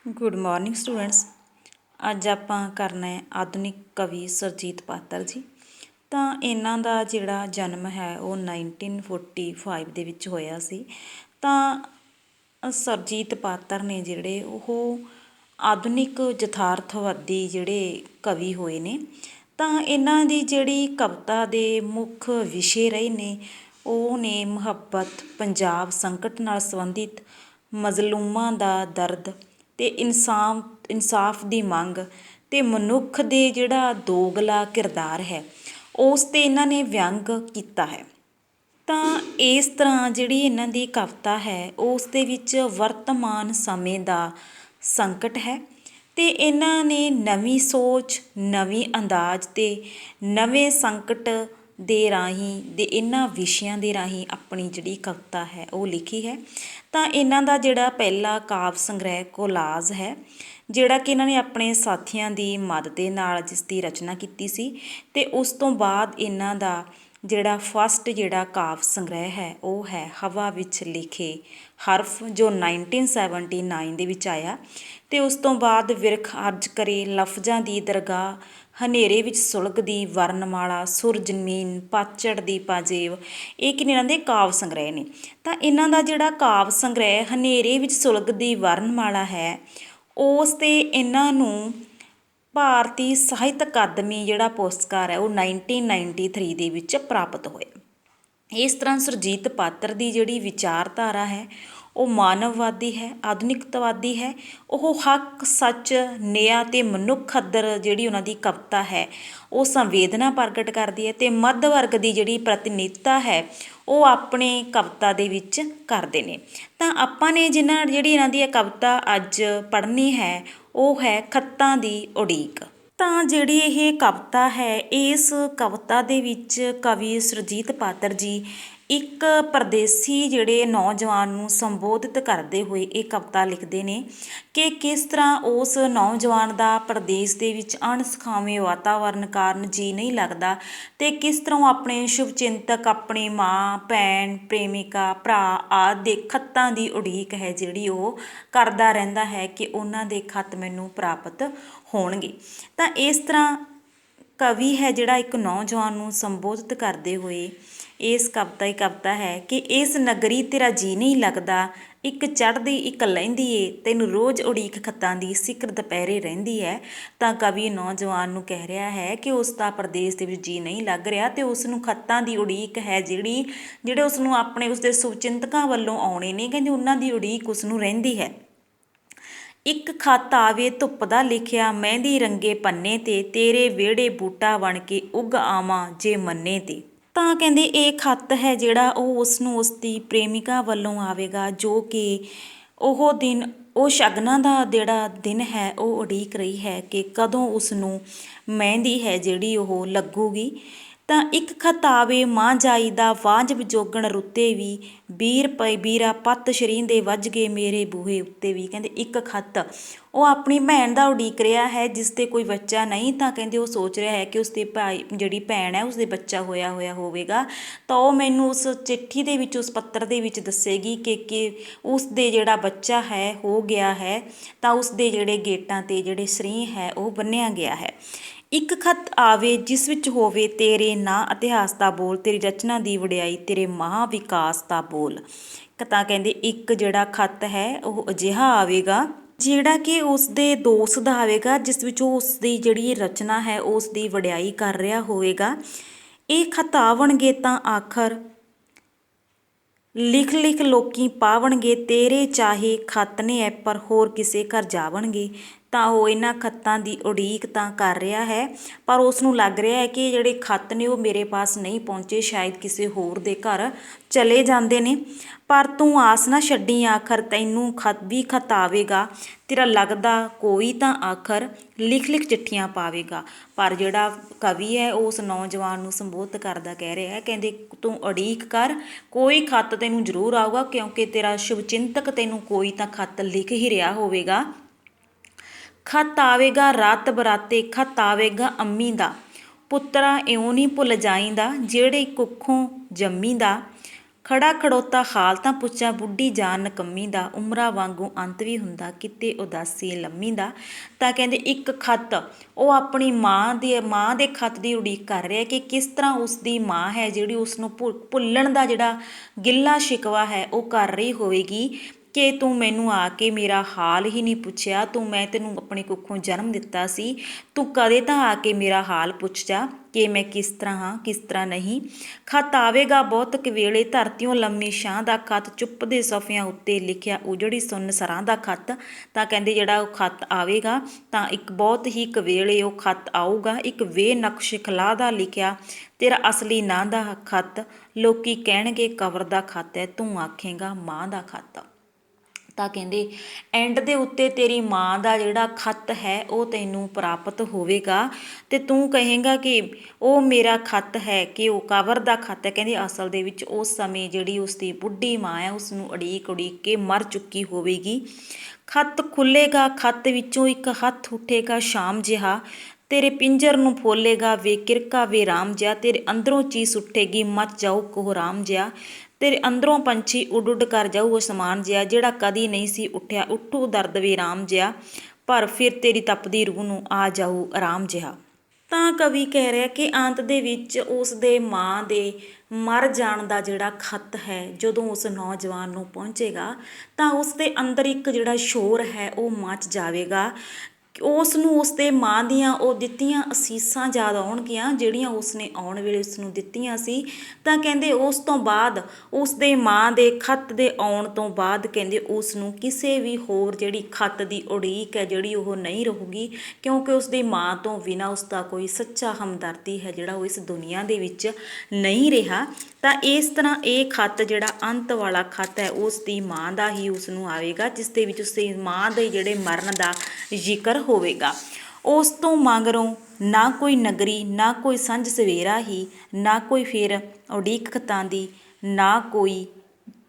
Good morning students. ਅੱਜ ਆਪਾਂ ਕਰਨਾ ਹੈ ਆਧੁਨਿਕ ਕਵੀ ਸੁਰਜੀਤ ਪਾਤਰ ਜੀ। ਤਾਂ ਇਹਨਾਂ ਦਾ ਜਿਹੜਾ ਜਨਮ ਹੈ ਉਹ 1945 ਦੇ ਵਿੱਚ ਹੋਇਆ ਸੀ। ਤਾਂ ਸੁਰਜੀਤ ਪਾਤਰ ਨੇ ਜਿਹੜੇ ਉਹ ਆਧੁਨਿਕ ਯਥਾਰਥਵਾਦੀ ਜਿਹੜੇ ਕਵੀ ਹੋਏ ਨੇ। ਤਾਂ ਇਹਨਾਂ ਦੀ ਜਿਹੜੀ ਕਵਿਤਾ ਦੇ ਮੁੱਖ ਵਿਸ਼ੇ ਰਹੇ ਨੇ ਉਹ ਨੇ ਮੁਹੱਬਤ, ਪੰਜਾਬ, ਸੰਕਟ ਨਾਲ ਸੰਬੰਧਿਤ, ਮਜ਼ਲੂਮਾਂ ਦਾ ਦਰਦ ਅਤੇ ਇਨਸਾਫ ਦੀ ਮੰਗ ਅਤੇ ਮਨੁੱਖ ਦੇ ਜਿਹੜਾ ਦੋਗਲਾ ਕਿਰਦਾਰ ਹੈ ਉਸ 'ਤੇ ਇਹਨਾਂ ਨੇ ਵਿਅੰਗ ਕੀਤਾ ਹੈ। ਤਾਂ ਇਸ ਤਰ੍ਹਾਂ ਜਿਹੜੀ ਇਹਨਾਂ ਦੀ ਕਵਿਤਾ ਹੈ ਉਸ ਦੇ ਵਿੱਚ ਵਰਤਮਾਨ ਸਮੇਂ ਦਾ ਸੰਕਟ ਹੈ ਅਤੇ ਇਹਨਾਂ ਨੇ ਨਵੀਂ ਸੋਚ, ਨਵੀਂ ਅੰਦਾਜ਼ ਅਤੇ ਨਵੇਂ ਸੰਕਟ ਦੇ ਰਾਹੀਂ ਇਹਨਾਂ ਵਿਸ਼ਿਆਂ ਦੇ ਰਾਹੀਂ ਆਪਣੀ ਜਿਹੜੀ ਕਵਿਤਾ ਹੈ ਉਹ ਲਿਖੀ ਹੈ। ਤਾਂ ਇਹਨਾਂ ਦਾ ਜਿਹੜਾ ਪਹਿਲਾ ਕਾਵਿ ਸੰਗ੍ਰਹਿ ਕੋਲਾਜ਼ ਹੈ, ਜਿਹੜਾ ਕਿ ਇਹਨਾਂ ਨੇ ਆਪਣੇ ਸਾਥੀਆਂ ਦੀ ਮਦਦ ਦੇ ਨਾਲ ਜਿਸ ਦੀ ਰਚਨਾ ਕੀਤੀ ਸੀ। ਅਤੇ ਉਸ ਤੋਂ ਬਾਅਦ ਇਹਨਾਂ ਦਾ ਜਿਹੜਾ ਫਸਟ ਜਿਹੜਾ ਕਾਵਿ ਸੰਗ੍ਰਹਿ ਹੈ ਉਹ ਹੈ ਹਵਾ ਵਿੱਚ ਲਿਖੇ ਹਰਫ, ਜੋ 1979 ਦੇ ਵਿੱਚ ਆਇਆ। ਅਤੇ ਉਸ ਤੋਂ ਬਾਅਦ ਵਿਰਖ ਅਰਜ ਕਰੇ, ਲਫ਼ਜ਼ਾਂ ਦੀ ਦਰਗਾਹ, ਹਨੇਰੇ ਵਿੱਚ ਸੁਲਗਦੀ ਵਰਨਮਾਲਾ, ਸੁਰ ਜ਼ਮੀਨ, ਪਤਝੜ ਦੀ ਪਾਜੇਬ, ਇਹ ਕਿੰਨੇ ਇਹਨਾਂ ਦੇ ਕਾਵਿ ਸੰਗ੍ਰਹਿ ਨੇ। ਤਾਂ ਇਹਨਾਂ ਦਾ ਜਿਹੜਾ ਕਾਵਿ ਸੰਗ੍ਰਹਿ ਹਨੇਰੇ ਵਿੱਚ ਸੁਲਗਦੀ ਵਰਨਮਾਲਾ ਹੈ ਉਸ 'ਤੇ ਇਹਨਾਂ ਨੂੰ ਭਾਰਤੀ ਸਾਹਿਤ ਅਕਾਦਮੀ ਜਿਹੜਾ ਪੁਰਸਕਾਰ ਹੈ ਉਹ 1993 ਦੇ ਵਿੱਚ ਪ੍ਰਾਪਤ ਹੋਇਆ। ਇਸ ਤਰ੍ਹਾਂ ਸੁਰਜੀਤ ਪਾਤਰ ਦੀ ਜਿਹੜੀ ਵਿਚਾਰਧਾਰਾ ਹੈ ਉਹ ਮਾਨਵਵਾਦੀ ਹੈ, ਆਧੁਨਿਕਤਾਵਾਦੀ ਹੈ। ਉਹ ਹੱਕ, ਸੱਚ, ਨਿਆਂ ਅਤੇ ਮਨੁੱਖ ਆਦਰ ਜਿਹੜੀ ਉਹਨਾਂ ਦੀ ਕਵਿਤਾ ਹੈ ਉਹ ਸੰਵੇਦਨਾ ਪ੍ਰਗਟ ਕਰਦੀ ਹੈ ਅਤੇ ਮੱਧ ਵਰਗ ਦੀ ਜਿਹੜੀ ਪ੍ਰਤੀਨਿਧਤਾ ਹੈ ਉਹ ਆਪਣੇ ਕਵਿਤਾ ਦੇ ਵਿੱਚ ਕਰਦੇ ਨੇ। ਤਾਂ ਆਪਾਂ ਨੇ ਜਿਹੜੀ ਇਹਨਾਂ ਦੀ ਕਵਿਤਾ ਅੱਜ ਪੜ੍ਹਨੀ ਹੈ ਉਹ ਹੈ ਖੱਤਾਂ ਦੀ ਉਡੀਕ। ਤਾਂ ਜਿਹੜੀ ਇਹ ਕਵਿਤਾ ਹੈ, ਇਸ ਕਵਿਤਾ ਦੇ ਵਿੱਚ ਕਵੀ ਸੁਰਜੀਤ ਪਾਤਰ ਜੀ ਇੱਕ ਪਰਦੇਸੀ ਜਿਹੜੇ ਨੌਜਵਾਨ ਨੂੰ ਸੰਬੋਧਿਤ ਕਰਦੇ ਹੋਏ ਇਹ ਕਵਿਤਾ ਲਿਖਦੇ ਨੇ ਕਿ ਕਿਸ ਤਰ੍ਹਾਂ ਉਸ ਨੌਜਵਾਨ ਦਾ ਪਰਦੇਸ ਦੇ ਵਿੱਚ ਅਣਸੁਖਾਵੇਂ ਵਾਤਾਵਰਨ ਕਾਰਨ ਜੀਅ ਨਹੀਂ ਲੱਗਦਾ ਅਤੇ ਕਿਸ ਤਰ੍ਹਾਂ ਉਹ ਆਪਣੇ ਸ਼ੁਭਚਿੰਤਕ, ਆਪਣੀ ਮਾਂ, ਭੈਣ, ਪ੍ਰੇਮਿਕਾ, ਭਰਾ ਆਦਿ ਦੇ ਖੱਤਾਂ ਦੀ ਉਡੀਕ ਹੈ ਜਿਹੜੀ ਉਹ ਕਰਦਾ ਰਹਿੰਦਾ ਹੈ ਕਿ ਉਹਨਾਂ ਦੇ ਖੱਤ ਮੈਨੂੰ ਪ੍ਰਾਪਤ ਹੋਣਗੇ। ਤਾਂ ਇਸ ਤਰ੍ਹਾਂ ਕਵੀ ਹੈ ਜਿਹੜਾ ਇੱਕ ਨੌਜਵਾਨ ਨੂੰ ਸੰਬੋਧਿਤ ਕਰਦੇ ਹੋਏ ਇਸ ਕਵਿਤਾ ਹੈ ਕਿ ਇਸ ਨਗਰੀ ਤੇਰਾ ਜੀਅ ਨਹੀਂ ਲੱਗਦਾ, ਇੱਕ ਚੜ੍ਹਦੀ ਇੱਕ ਲਹਿੰਦੀ ਏ, ਤੈਨੂੰ ਰੋਜ਼ ਉਡੀਕ ਖੱਤਾਂ ਦੀ ਸਿਖਰ ਦੁਪਹਿਰੇ ਰਹਿੰਦੀ ਹੈ। ਤਾਂ ਕਵੀ ਨੌਜਵਾਨ ਨੂੰ ਕਹਿ ਰਿਹਾ ਹੈ ਕਿ ਉਸ ਦਾ ਪ੍ਰਦੇਸ਼ ਦੇ ਵਿੱਚ ਜੀਅ ਨਹੀਂ ਲੱਗ ਰਿਹਾ ਅਤੇ ਉਸ ਨੂੰ ਖੱਤਾਂ ਦੀ ਉਡੀਕ ਹੈ ਜਿਹੜੇ ਉਸ ਨੂੰ ਆਪਣੇ ਉਸਦੇ ਸ਼ੁਭਚਿੰਤਕਾਂ ਵੱਲੋਂ ਆਉਣੇ ਨੇ, ਕਹਿੰਦੇ ਉਹਨਾਂ ਦੀ ਉਡੀਕ ਉਸ ਨੂੰ ਰਹਿੰਦੀ ਹੈ। ਇੱਕ ਖੱਤ ਆਵੇ ਧੁੱਪ ਦਾ ਲਿਖਿਆ, ਮਹਿੰਦੀ ਰੰਗੇ ਪੰਨੇ 'ਤੇ, ਤੇਰੇ ਵਿਹੜੇ ਬੂਟਾ ਬਣ ਕੇ ਉੱਗ ਆਵਾਂ ਜੇ ਮੰਨੇ 'ਤੇ। ਤਾਂ ਕਹਿੰਦੇ ਇਹ ਖੱਤ ਹੈ ਜਿਹੜਾ ਉਹ ਉਸਨੂੰ ਉਸਦੀ ਪ੍ਰੇਮਿਕਾ ਵੱਲੋਂ ਆਵੇਗਾ, ਜੋ ਕਿ ਉਹ ਦਿਨ, ਉਹ ਸ਼ਗਨਾਂ ਦਾ ਜਿਹੜਾ ਦਿਨ ਹੈ ਉਹ ਉਡੀਕ ਰਹੀ ਹੈ ਕਿ ਕਦੋਂ ਉਸਨੂੰ ਮਹਿੰਦੀ ਹੈ ਜਿਹੜੀ ਉਹ ਲੱਗੂਗੀ। ਤਾਂ ਇੱਕ ਖੱਤ ਆਵੇ ਮਾਂ ਜਾਈ ਦਾ, ਵਾਂਝ ਵਿਜੋਗਣ ਰੁੱਤੇ ਵੀ, ਵੀਰਾ ਪੱਤ ਸ਼ਰੀਂਦੇ ਵੱਜ ਗਏ ਮੇਰੇ ਬੂਹੇ ਉੱਤੇ ਵੀ। ਕਹਿੰਦੇ ਇੱਕ ਖੱਤ ਉਹ ਆਪਣੀ ਭੈਣ ਦਾ ਉਡੀਕ ਰਿਹਾ ਹੈ ਜਿਸ 'ਤੇ ਕੋਈ ਬੱਚਾ ਨਹੀਂ। ਤਾਂ ਕਹਿੰਦੇ ਉਹ ਸੋਚ ਰਿਹਾ ਹੈ ਕਿ ਉਸਦੇ ਜਿਹੜੀ ਭੈਣ ਹੈ ਉਸਦੇ ਬੱਚਾ ਹੋਇਆ ਹੋਵੇਗਾ। ਤਾਂ ਉਹ ਮੈਨੂੰ ਉਸ ਚਿੱਠੀ ਦੇ ਵਿੱਚ, ਉਸ ਪੱਤਰ ਦੇ ਵਿੱਚ ਦੱਸੇਗੀ ਕਿ ਉਸ ਦੇ ਜਿਹੜਾ ਬੱਚਾ ਹੈ ਹੋ ਗਿਆ ਹੈ, ਤਾਂ ਉਸ ਦੇ ਜਿਹੜੇ ਗੇਟਾਂ 'ਤੇ ਜਿਹੜੇ ਸਰੀਂ ਹੈ ਉਹ ਬੰਨ੍ਹਿਆ ਗਿਆ ਹੈ। ਇੱਕ ਖੱਤ ਆਵੇ ਜਿਸ ਵਿੱਚ ਹੋਵੇ ਤੇਰੇ ਨਾਂ ਇਤਿਹਾਸ ਦਾ ਬੋਲ, ਤੇਰੀ ਰਚਨਾ ਦੀ ਵਡਿਆਈ, ਤੇਰੇ ਮਹਾਂ ਵਿਕਾਸ ਦਾ ਬੋਲ। ਤਾਂ ਕਹਿੰਦੇ ਇੱਕ ਜਿਹੜਾ ਖੱਤ ਹੈ ਉਹ ਅਜਿਹਾ ਆਵੇਗਾ ਜਿਹੜਾ ਕਿ ਉਸ ਦੇ ਦੋਸਤ ਦਾ ਆਵੇਗਾ, ਜਿਸ ਵਿੱਚ ਉਹ ਉਸ ਦੀ ਜਿਹੜੀ ਰਚਨਾ ਹੈ ਉਸ ਦੀ ਵਡਿਆਈ ਕਰ ਰਿਹਾ ਹੋਵੇਗਾ। ਇਹ ਖੱਤ ਆਵਣਗੇ ਤਾਂ ਆਖਰ ਲਿਖ ਲੋਕੀ ਪਾਵਣਗੇ, ਤੇਰੇ ਚਾਹੇ ਖੱਤ ਨੇ ਐ ਪਰ ਹੋਰ ਕਿਸੇ ਘਰ ਜਾਵਣਗੇ। ਤਾਂ ਉਹ ਇਹਨਾਂ ਖੱਤਾਂ ਦੀ ਉਡੀਕ ਤਾਂ ਕਰ ਰਿਹਾ ਹੈ ਪਰ ਉਸ ਨੂੰ ਲੱਗ ਰਿਹਾ ਹੈ ਕਿ ਜਿਹੜੇ ਖੱਤ ਨੇ ਉਹ ਮੇਰੇ ਪਾਸ ਨਹੀਂ ਪਹੁੰਚੇ, ਸ਼ਾਇਦ ਕਿਸੇ ਹੋਰ ਦੇ ਘਰ ਚਲੇ ਜਾਂਦੇ ਨੇ। ਪਰ ਤੂੰ ਆਸ ਨਾ ਛੱਡੀ, ਆਖਰ ਤੈਨੂੰ ਖੱਤ ਆਵੇਗਾ, ਤੇਰਾ ਲੱਗਦਾ ਕੋਈ ਤਾਂ ਆਖਰ ਲਿਖ ਚਿੱਠੀਆਂ ਪਾਵੇਗਾ। ਪਰ ਜਿਹੜਾ ਕਵੀ ਹੈ ਉਸ ਨੌਜਵਾਨ ਨੂੰ ਸੰਬੋਧਿਤ ਕਰਦਾ ਕਹਿ ਰਿਹਾ ਹੈ, ਕਹਿੰਦੇ ਤੂੰ ਉਡੀਕ ਕਰ, ਕੋਈ ਖੱਤ ਤੈਨੂੰ ਜ਼ਰੂਰ ਆਊਗਾ ਕਿਉਂਕਿ ਤੇਰਾ ਸ਼ੁਭਚਿੰਤਕ ਤੈਨੂੰ ਕੋਈ ਤਾਂ ਖੱਤ ਲਿਖ ਹੀ ਰਿਹਾ ਹੋਵੇਗਾ। ਖੱਤ ਆਵੇਗਾ ਰਾਤ ਬਰਾਤੇ, ਖੱਤ ਆਵੇਗਾ ਅੰਮੀ ਦਾ, ਪੁੱਤਰਾ ਇਉਂ ਨਹੀਂ ਭੁੱਲ ਜਾਈਂਦਾ, ਜਿਹੜੇ ਕੁੱਖੋਂ ਜੰਮੀ ਦਾ, ਖੜਾ ਖੜੋਤਾ ਹਾਲ ਤਾਂ ਪੁੱਛਾਂ ਬੁੱਢੀ ਜਾਨ ਨਿਕੰਮੀ ਦਾ, ਉਮਰਾਂ ਵਾਂਗੂ ਅੰਤ ਵੀ ਹੁੰਦਾ ਕਿਤੇ ਉਦਾਸੀ ਲੰਮੀ ਦਾ। ਤਾਂ ਕਹਿੰਦੇ ਇੱਕ ਖੱਤ ਉਹ ਆਪਣੀ ਮਾਂ ਦੇ ਖੱਤ ਦੀ ਉਡੀਕ ਕਰ ਰਿਹਾ ਕਿ ਕਿਸ ਤਰ੍ਹਾਂ ਉਸ ਦੀ ਮਾਂ ਹੈ ਜਿਹੜੀ ਉਸ ਨੂੰ ਭੁੱਲਣ ਦਾ ਜਿਹੜਾ ਗਿੱਲਾ ਸ਼ਿਕਵਾ ਹੈ ਉਹ ਕਰ ਰਹੀ ਹੋਵੇਗੀ ਕਿ ਤੂੰ ਮੈਨੂੰ ਆ ਕੇ ਮੇਰਾ ਹਾਲ ਹੀ ਨਹੀਂ ਪੁੱਛਿਆ, ਮੈਂ ਤੈਨੂੰ ਆਪਣੀ ਕੁੱਖੋਂ ਜਨਮ ਦਿੱਤਾ ਸੀ, ਤੂੰ ਕਦੇ ਤਾਂ ਆ ਕੇ ਮੇਰਾ ਹਾਲ ਪੁੱਛ ਜਾ ਕਿ ਮੈਂ ਕਿਸ ਤਰ੍ਹਾਂ ਹਾਂ ਕਿਸ ਤਰ੍ਹਾਂ ਨਹੀਂ। ਖੱਤ ਆਵੇਗਾ ਬਹੁਤ ਕਵੇਲੇ ਧਰਤੀਓਂ ਲੰਮੀ ਛਾਂ ਦਾ ਖੱਤ, ਚੁੱਪ ਦੇ ਸਫ਼ਿਆਂ ਉੱਤੇ ਲਿਖਿਆ ਉਜੜੀ ਸੁੰਨ ਸਰਾਂ ਦਾ ਖੱਤ। ਤਾਂ ਕਹਿੰਦੇ ਜਿਹੜਾ ਉਹ ਖੱਤ ਆਵੇਗਾ ਤਾਂ ਇੱਕ ਬਹੁਤ ਹੀ ਕਵੇਲੇ ਉਹ ਖੱਤ ਆਊਗਾ, ਇੱਕ ਬੇਨਕਸ਼ ਖਲਾਹ ਦਾ ਲਿਖਿਆ ਤੇਰਾ ਅਸਲੀ ਨਾਂ ਦਾ ਖੱਤ, ਲੋਕੀ ਕਹਿਣਗੇ ਕਬਰ ਦਾ ਖੱਤ ਹੈ, ਤੂੰ ਆਖੇਂਗਾ ਮਾਂ ਦਾ ਖੱਤ। ਤਾਂ ਕਹਿੰਦੇ ਐਂਡ ਦੇ ਉੱਤੇ ਤੇਰੀ ਮਾਂ ਦਾ ਜਿਹੜਾ ਖੱਤ ਹੈ ਉਹ ਤੈਨੂੰ ਪ੍ਰਾਪਤ ਹੋਵੇਗਾ ਅਤੇ ਤੂੰ ਕਹੇਂਗਾ ਕਿ ਉਹ ਮੇਰਾ ਖੱਤ ਹੈ, ਕਿ ਉਹ ਕਬਰ ਦਾ ਖੱਤ ਹੈ। ਕਹਿੰਦੇ ਅਸਲ ਦੇ ਵਿੱਚ ਉਸ ਸਮੇਂ ਜਿਹੜੀ ਉਸਦੀ ਬੁੱਢੀ ਮਾਂ ਹੈ ਉਸ ਨੂੰ ਉਡੀਕ ਕੇ ਮਰ ਚੁੱਕੀ ਹੋਵੇਗੀ। ਖੱਤ ਖੁੱਲ੍ਹੇਗਾ, ਖੱਤ ਵਿੱਚੋਂ ਇੱਕ ਹੱਥ ਉੱਠੇਗਾ ਸ਼ਾਮ ਜਿਹਾ, ਤੇਰੇ ਪਿੰਜਰ ਨੂੰ ਫੋਲੇਗਾ ਵੇ ਕਿਰਕਾ ਵੇ ਰਾਮ ਜਿਹਾ, ਤੇਰੇ ਅੰਦਰੋਂ ਚੀਸ ਉੱਠੇਗੀ ਮਚ ਜਾਊ ਕੋਹਰਾਮ ਜਿਹਾ, ਤੇਰੇ ਅੰਦਰੋਂ ਪੰਛੀ ਉੱਡ ਉੱਡ ਕਰ ਜਾਊ ਅਸਮਾਨ ਜਿਹਾ, ਜਿਹੜਾ ਕਦੀ ਨਹੀਂ ਸੀ ਉੱਠਿਆ ਉੱਠੂ ਦਰਦ ਵੇ ਰਾਮ ਜਿਹਾ, ਪਰ ਫਿਰ ਤੇਰੀ ਤਪਦੀ ਰੂਹ ਨੂੰ ਆ ਜਾਊ ਆਰਾਮ ਜਿਹਾ। ਤਾਂ ਕਵੀ ਕਹਿ ਰਿਹਾ ਕਿ ਅੰਤ ਦੇ ਵਿੱਚ ਉਸ ਦੇ ਮਾਂ ਦੇ ਮਰ ਜਾਣ ਦਾ ਜਿਹੜਾ ਖੱਤ ਹੈ ਜਦੋਂ ਉਸ ਨੌਜਵਾਨ ਨੂੰ ਪਹੁੰਚੇਗਾ ਤਾਂ ਉਸ ਦੇ ਅੰਦਰ ਇੱਕ ਜਿਹੜਾ ਸ਼ੋਰ ਹੈ ਉਹ ਮਚ ਜਾਵੇਗਾ। ਉਸ ਨੂੰ ਉਸ ਦੇ ਮਾਂ ਦੀਆਂ ਉਹ ਦਿੱਤੀਆਂ ਅਸੀਸਾਂ ਯਾਦ ਆਉਣਗੀਆਂ ਜਿਹੜੀਆਂ ਉਸਨੇ ਆਉਣ ਵੇਲੇ ਉਸ ਨੂੰ ਦਿੱਤੀਆਂ ਸੀ। ਤਾਂ ਕਹਿੰਦੇ ਉਸ ਤੋਂ ਬਾਅਦ ਉਸ ਦੇ ਮਾਂ ਦੇ ਖੱਤ ਦੇ ਆਉਣ ਤੋਂ ਬਾਅਦ ਕਹਿੰਦੇ ਉਸ ਨੂੰ ਕਿਸੇ ਵੀ ਹੋਰ ਜਿਹੜੀ ਖੱਤ ਦੀ ਉਡੀਕ ਹੈ ਜਿਹੜੀ ਉਹ ਨਹੀਂ ਰਹੂਗੀ, ਕਿਉਂਕਿ ਉਸ ਦੀ ਮਾਂ ਤੋਂ ਬਿਨਾਂ ਉਸ ਦਾ ਕੋਈ ਸੱਚਾ ਹਮਦਰਦੀ ਹੈ ਜਿਹੜਾ ਉਹ ਇਸ ਦੁਨੀਆ ਦੇ ਵਿੱਚ ਨਹੀਂ ਰਿਹਾ। ਤਾਂ ਇਸ ਤਰ੍ਹਾਂ ਇਹ ਖੱਤ ਜਿਹੜਾ ਅੰਤ ਵਾਲਾ ਖੱਤ ਹੈ ਉਸ ਦੀ ਮਾਂ ਦਾ ਹੀ ਉਸ ਨੂੰ ਆਵੇਗਾ, ਜਿਸ ਦੇ ਵਿੱਚ ਉਸ ਦੀ ਮਾਂ ਦੇ ਜਿਹੜੇ ਮਰਨ ਦਾ ਜ਼ਿਕਰ ਹੋਵੇਗਾ। ਉਸ ਤੋਂ ਮਗਰੋਂ ਨਾ ਕੋਈ ਨਗਰੀ ਨਾ ਕੋਈ ਸੰਝ ਸਵੇਰਾ ਹੀ, ਨਾ ਕੋਈ ਫਿਰ ਉਡੀਕ ਖਤਾਂ ਦੀ, ਨਾ ਕੋਈ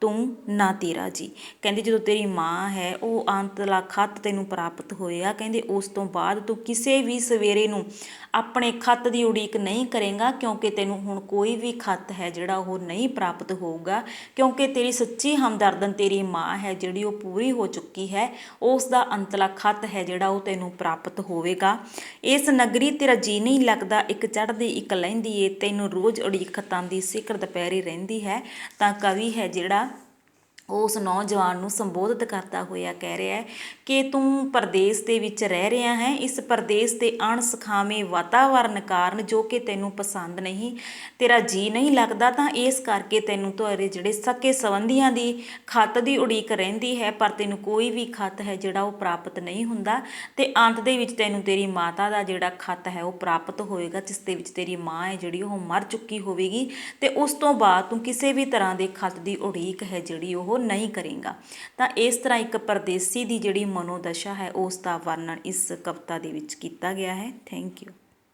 ਤੂੰ ਨਾ ਤੇਰਾ ਜੀ। ਕਹਿੰਦੇ ਜਦੋਂ ਤੇਰੀ ਮਾਂ ਹੈ ਉਹ ਅੰਤਲਾ ਖੱਤ ਤੈਨੂੰ ਪ੍ਰਾਪਤ ਹੋਏਗਾ, ਕਹਿੰਦੇ ਉਸ ਤੋਂ ਬਾਅਦ ਤੂੰ ਕਿਸੇ ਵੀ ਸਵੇਰੇ ਨੂੰ ਆਪਣੇ ਖੱਤ ਦੀ ਉਡੀਕ ਨਹੀਂ ਕਰੇਗਾ, ਕਿਉਂਕਿ ਤੈਨੂੰ ਹੁਣ ਕੋਈ ਵੀ ਖੱਤ ਹੈ ਜਿਹੜਾ ਉਹ ਨਹੀਂ ਪ੍ਰਾਪਤ ਹੋਊਗਾ, ਕਿਉਂਕਿ ਤੇਰੀ ਸੱਚੀ ਹਮਦਰਦਨ ਤੇਰੀ ਮਾਂ ਹੈ ਜਿਹੜੀ ਉਹ ਪੂਰੀ ਹੋ ਚੁੱਕੀ ਹੈ। ਉਸ ਦਾ ਅੰਤਲਾ ਖੱਤ ਹੈ ਜਿਹੜਾ ਉਹ ਤੈਨੂੰ ਪ੍ਰਾਪਤ ਹੋਵੇਗਾ। ਇਸ ਨਗਰੀ ਤੇਰਾ ਜੀ ਨਹੀਂ ਲੱਗਦਾ, ਇੱਕ ਚੜ੍ਹਦੀ ਇੱਕ ਲਹਿੰਦੀ ਏ, ਤੈਨੂੰ ਰੋਜ਼ ਉਡੀਕ ਖਤਾਂ ਦੀ ਸਿਖਰ ਦੁਪਹਿਰੇ ਰਹਿੰਦੀ ਹੈ। ਤਾਂ ਕਵੀ ਹੈ ਜਿਹੜਾ ਉਸ ਨੌਜਵਾਨ ਨੂੰ ਸੰਬੋਧਿਤ ਕਰਦਾ ਹੋਇਆ ਕਹਿ ਰਿਹਾ ਹੈ ਕਿ ਤੂੰ ਪਰਦੇਸ ਦੇ ਵਿੱਚ ਰਹਿ ਰਿਹਾ ਹੈ, ਇਸ ਪਰਦੇਸ ਦੇ ਅਣਸੁਖਾਵੇਂ ਵਾਤਾਵਰਨ ਕਾਰਨ ਜੋ ਕਿ ਤੈਨੂੰ ਪਸੰਦ ਨਹੀਂ, ਤੇਰਾ ਜੀ ਨਹੀਂ ਲੱਗਦਾ, ਤਾਂ ਇਸ ਕਰਕੇ ਤੈਨੂੰ ਤੁਹਾਡੇ ਜਿਹੜੇ ਸਕੇ ਸੰਬੰਧੀਆਂ ਦੀ ਖੱਤ ਦੀ ਉਡੀਕ ਰਹਿੰਦੀ ਹੈ, ਪਰ ਤੈਨੂੰ ਕੋਈ ਵੀ ਖੱਤ ਹੈ ਜਿਹੜਾ ਉਹ ਪ੍ਰਾਪਤ ਨਹੀਂ ਹੁੰਦਾ। ਅਤੇ ਅੰਤ ਦੇ ਵਿੱਚ ਤੈਨੂੰ ਤੇਰੀ ਮਾਤਾ ਦਾ ਜਿਹੜਾ ਖੱਤ ਹੈ ਉਹ ਪ੍ਰਾਪਤ ਹੋਏਗਾ, ਜਿਸ ਦੇ ਵਿੱਚ ਤੇਰੀ ਮਾਂ ਹੈ ਜਿਹੜੀ ਉਹ ਮਰ ਚੁੱਕੀ ਹੋਵੇਗੀ, ਅਤੇ ਉਸ ਤੋਂ ਬਾਅਦ ਤੂੰ ਕਿਸੇ ਵੀ ਤਰ੍ਹਾਂ ਦੇ ਖੱਤ ਦੀ ਉਡੀਕ ਹੈ ਜਿਹੜੀ ਉਹ ਨਹੀਂ ਕਰੇਗਾ। ਤਾਂ ਇਸ ਤਰ੍ਹਾਂ ਇੱਕ ਪਰਦੇਸੀ ਦੀ ਜਿਹੜੀ ਮਨੋਦਸ਼ਾ ਹੈ ਉਸ ਦਾ ਵਰਣਨ ਇਸ ਕਵਿਤਾ ਦੇ ਵਿੱਚ ਕੀਤਾ ਗਿਆ ਹੈ। Thank you.